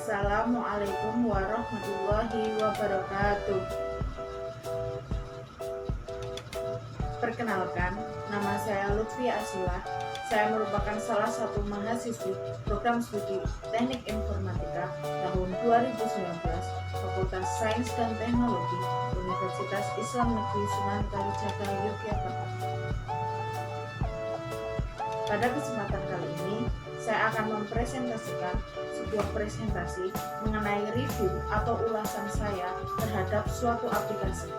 Assalamualaikum warahmatullahi wabarakatuh. Perkenalkan, nama saya Lutfi Asila. Saya merupakan salah satu mahasiswi program studi Teknik Informatika tahun 2019, Fakultas Sains dan Teknologi, Universitas Islam Negeri Sunan Kalijaga, Yogyakarta. Pada kesempatan kali ini, saya akan mempresentasikan sebuah presentasi mengenai review atau ulasan saya terhadap suatu aplikasi.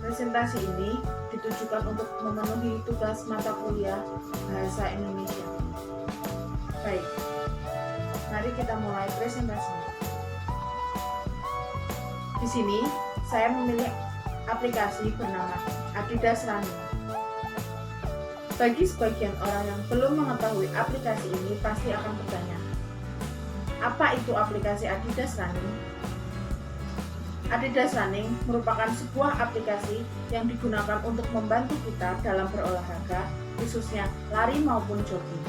Presentasi ini ditujukan untuk memenuhi tugas mata kuliah Bahasa Indonesia. Baik, mari kita mulai presentasinya. Di sini, saya memilih aplikasi bernama Adidas Running. Bagi sebagian orang yang belum mengetahui aplikasi ini pasti akan bertanya, apa itu aplikasi Adidas Running? Adidas Running merupakan sebuah aplikasi yang digunakan untuk membantu kita dalam berolahraga, khususnya lari maupun jogging.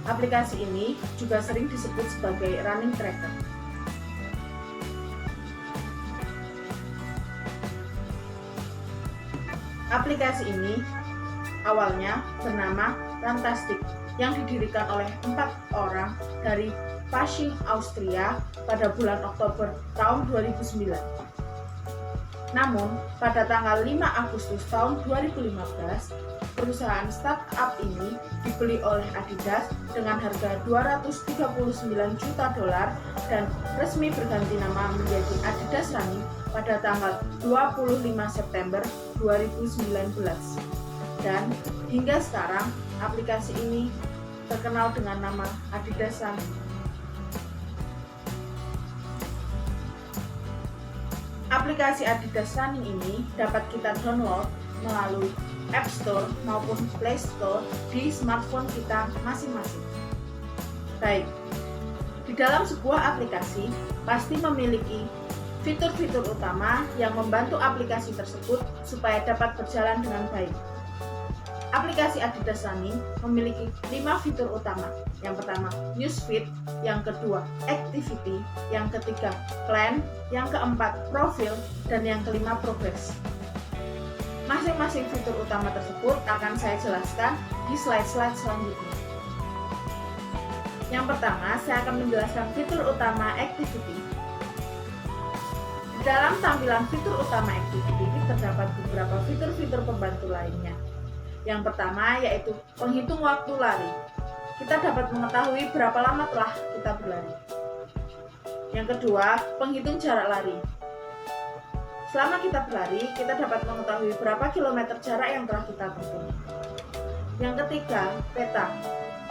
Aplikasi ini juga sering disebut sebagai running tracker. Aplikasi ini awalnya bernama Runtastic yang didirikan oleh 4 orang dari Pasching, Austria pada bulan Oktober tahun 2009. Namun, pada tanggal 5 Agustus tahun 2015, perusahaan startup ini dibeli oleh Adidas dengan harga $239 juta dan resmi berganti nama menjadi Adidas Running pada tanggal 25 September 2019. Dan hingga sekarang aplikasi ini terkenal dengan nama Adidas Running. Aplikasi Adidas Running ini dapat kita download melalui App Store maupun Play Store di smartphone kita masing-masing. Baik, di dalam sebuah aplikasi pasti memiliki fitur-fitur utama yang membantu aplikasi tersebut supaya dapat berjalan dengan baik. Aplikasi Adidas Running memiliki 5 fitur utama. Yang pertama, Newsfeed, yang kedua, Activity, yang ketiga, Plan, yang keempat, Profil, dan yang kelima, Progress. Masing-masing fitur utama tersebut akan saya jelaskan di slide-slide selanjutnya. Yang pertama, saya akan menjelaskan fitur utama Activity. Di dalam tampilan fitur utama Activity terdapat beberapa fitur-fitur pembantu lainnya. Yang pertama yaitu penghitung waktu lari. Kita dapat mengetahui berapa lama telah kita berlari. Yang kedua, penghitung jarak lari. Selama kita berlari, kita dapat mengetahui berapa kilometer jarak yang telah kita tempuh. Yang ketiga, peta.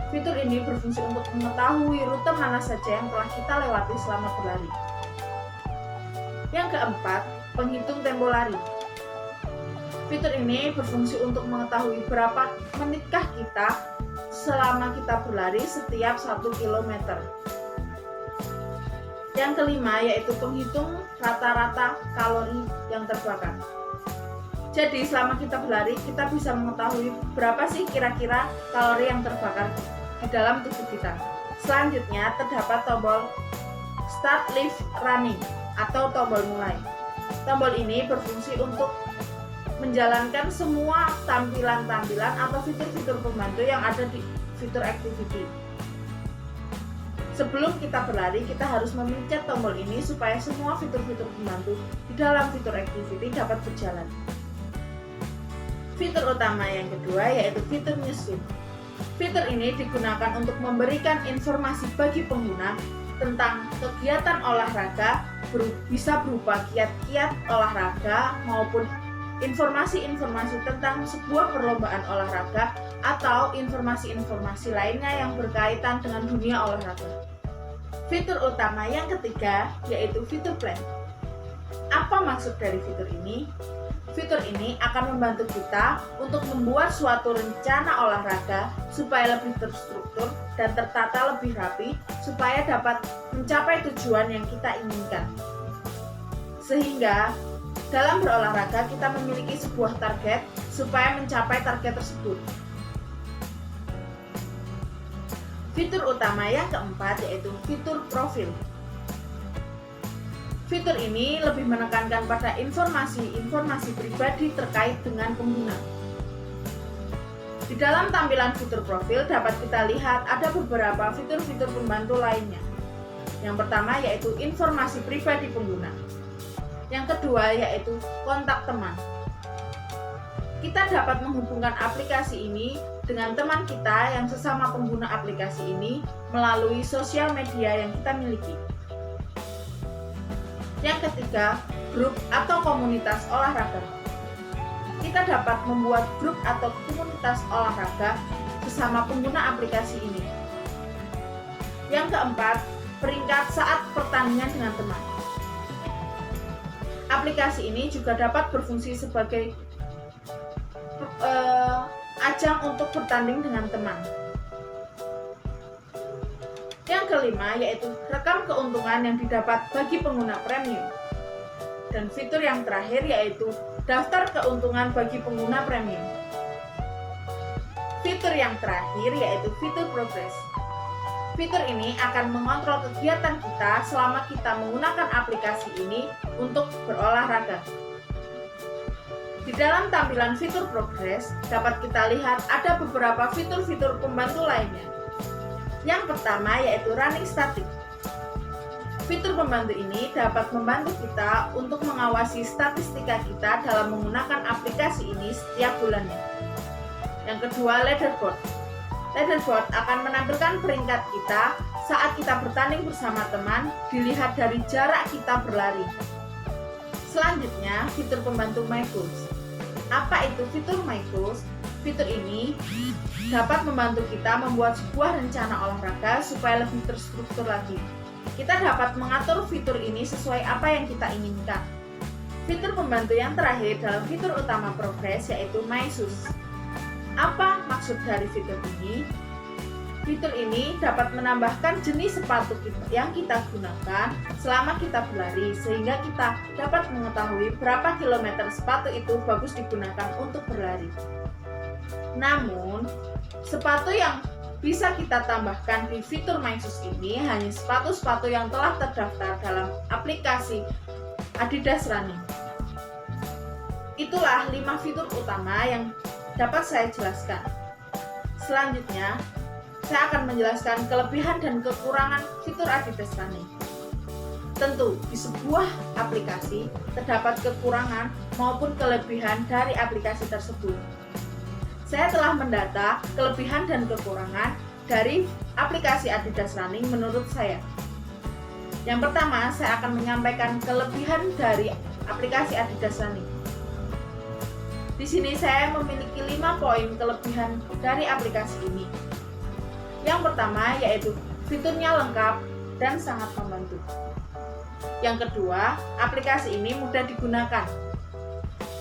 Fitur ini berfungsi untuk mengetahui rute mana saja yang telah kita lewati selama berlari. Yang keempat, penghitung tempo lari. Fitur ini berfungsi untuk mengetahui berapa menitkah kita selama kita berlari setiap 1 km. Yang kelima yaitu penghitung rata-rata kalori yang terbakar. Jadi selama kita berlari, kita bisa mengetahui berapa sih kira-kira kalori yang terbakar di dalam tubuh kita. Selanjutnya terdapat tombol Start Live Running atau tombol mulai. Tombol ini berfungsi untuk menjalankan semua tampilan-tampilan atau fitur-fitur pembantu yang ada di fitur Activity. Sebelum kita berlari, kita harus memencet tombol ini supaya semua fitur-fitur pembantu di dalam fitur Activity dapat berjalan. Fitur utama yang kedua yaitu fitur Newsfeed. Fitur ini digunakan untuk memberikan informasi bagi pengguna tentang kegiatan olahraga, bisa berupa kiat-kiat olahraga maupun informasi-informasi tentang sebuah perlombaan olahraga atau informasi-informasi lainnya yang berkaitan dengan dunia olahraga. Fitur utama yang ketiga yaitu fitur Plan. Apa maksud dari fitur ini? Fitur ini akan membantu kita untuk membuat suatu rencana olahraga supaya lebih terstruktur dan tertata lebih rapi supaya dapat mencapai tujuan yang kita inginkan. Sehingga dalam berolahraga kita memiliki sebuah target supaya mencapai target tersebut. Fitur utama yang keempat yaitu fitur profil. Fitur ini lebih menekankan pada informasi pribadi terkait dengan pengguna. Di dalam tampilan fitur profil dapat kita lihat ada beberapa fitur-fitur pembantu lainnya. Yang pertama yaitu informasi pribadi pengguna. Yang kedua yaitu kontak teman. Kita dapat menghubungkan aplikasi ini dengan teman kita yang sesama pengguna aplikasi ini melalui sosial media yang kita miliki. Yang ketiga, grup atau komunitas olahraga. Kita dapat membuat grup atau komunitas olahraga sesama pengguna aplikasi ini. Yang keempat, peringkat saat pertandingan dengan teman. Aplikasi ini juga dapat berfungsi sebagai ajang untuk bertanding dengan teman. Yang kelima yaitu rekam keuntungan yang didapat bagi pengguna premium. Dan fitur yang terakhir yaitu daftar keuntungan bagi pengguna premium. Fitur yang terakhir yaitu fitur progres. Fitur ini akan mengontrol kegiatan kita selama kita menggunakan aplikasi ini untuk berolahraga. Di dalam tampilan fitur progres dapat kita lihat ada beberapa fitur-fitur pembantu lainnya. Yang pertama yaitu running static. Fitur pembantu ini dapat membantu kita untuk mengawasi statistika kita dalam menggunakan aplikasi ini setiap bulannya. Yang kedua, leaderboard. Leaderboard akan menampilkan peringkat kita saat kita bertanding bersama teman dilihat dari jarak kita berlari. Selanjutnya, fitur pembantu My Goals. Apa itu fitur My Goals? Fitur ini dapat membantu kita membuat sebuah rencana olahraga supaya lebih terstruktur lagi. Kita dapat mengatur fitur ini sesuai apa yang kita inginkan. Fitur pembantu yang terakhir dalam fitur utama progres yaitu My Shoes. Apa maksud dari fitur ini? Fitur ini dapat menambahkan jenis sepatu yang kita gunakan selama kita berlari sehingga kita dapat mengetahui berapa kilometer sepatu itu bagus digunakan untuk berlari. Namun, sepatu yang bisa kita tambahkan di fitur My Shoes ini hanya sepatu-sepatu yang telah terdaftar dalam aplikasi Adidas Running. Itulah 5 fitur utama yang dapat saya jelaskan. Selanjutnya, saya akan menjelaskan kelebihan dan kekurangan fitur Adidas Running. Tentu, di sebuah aplikasi terdapat kekurangan maupun kelebihan dari aplikasi tersebut. Saya telah mendata kelebihan dan kekurangan dari aplikasi Adidas Running menurut saya. Yang pertama, saya akan menyampaikan kelebihan dari aplikasi Adidas Running. Di sini saya memiliki 5 poin kelebihan dari aplikasi ini. Yang pertama yaitu fiturnya lengkap dan sangat membantu. Yang kedua, aplikasi ini mudah digunakan.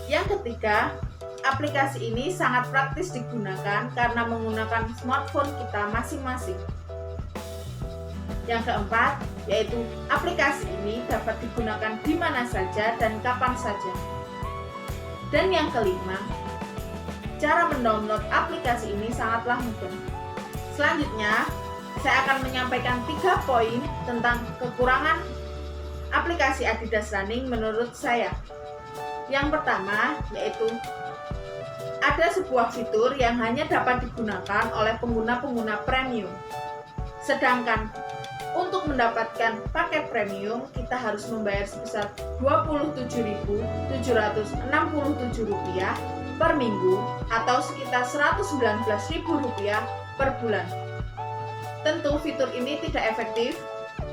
Yang ketiga, aplikasi ini sangat praktis digunakan karena menggunakan smartphone kita masing-masing. Yang keempat, yaitu aplikasi ini dapat digunakan di mana saja dan kapan saja. Dan yang kelima, cara mendownload aplikasi ini sangatlah mudah. Selanjutnya, saya akan menyampaikan 3 poin tentang kekurangan aplikasi Adidas Running menurut saya. Yang pertama, yaitu ada sebuah fitur yang hanya dapat digunakan oleh pengguna-pengguna premium. Sedangkan untuk mendapatkan paket premium, kita harus membayar sebesar Rp27.767 per minggu atau sekitar Rp119.000 per bulan. Tentu fitur ini tidak efektif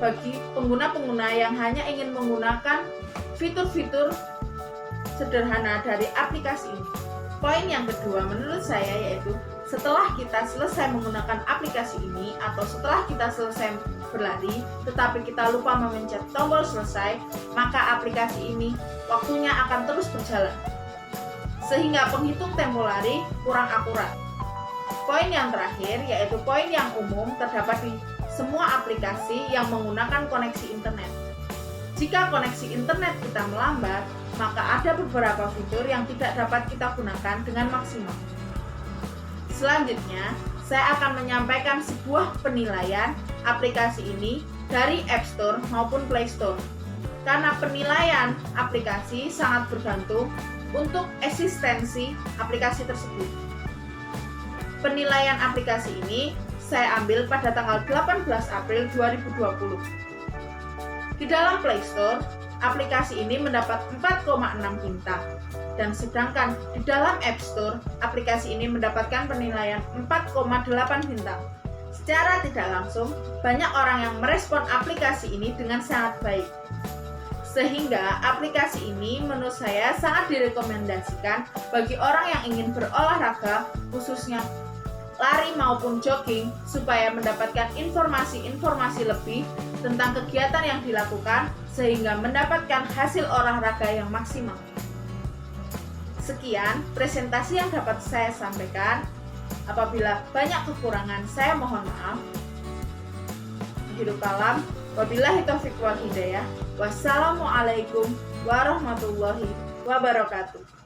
bagi pengguna-pengguna yang hanya ingin menggunakan fitur-fitur sederhana dari aplikasi ini. Poin yang kedua menurut saya yaitu setelah kita selesai menggunakan aplikasi ini atau setelah kita selesai berlari tetapi kita lupa memencet tombol selesai, maka aplikasi ini waktunya akan terus berjalan sehingga penghitung tempo lari kurang akurat. Poin yang terakhir yaitu poin yang umum terdapat di semua aplikasi yang menggunakan koneksi internet. Jika koneksi internet kita melambat, maka ada beberapa fitur yang tidak dapat kita gunakan dengan maksimal. Selanjutnya, saya akan menyampaikan sebuah penilaian aplikasi ini dari App Store maupun Play Store. Karena penilaian aplikasi sangat bergantung untuk eksistensi aplikasi tersebut. Penilaian aplikasi ini saya ambil pada tanggal 18 April 2020. Di dalam Play Store, aplikasi ini mendapat 4,6 bintang. Dan sedangkan di dalam App Store, aplikasi ini mendapatkan penilaian 4,8 bintang. Secara tidak langsung, banyak orang yang merespon aplikasi ini dengan sangat baik. Sehingga aplikasi ini menurut saya sangat direkomendasikan bagi orang yang ingin berolahraga, khususnya lari maupun jogging, supaya mendapatkan informasi-informasi lebih tentang kegiatan yang dilakukan sehingga mendapatkan hasil olahraga yang maksimal. Sekian presentasi yang dapat saya sampaikan. Apabila banyak kekurangan, saya mohon maaf. Hidup kalam, wabillahi taufiq wal hidayah. Wassalamualaikum warahmatullahi wabarakatuh.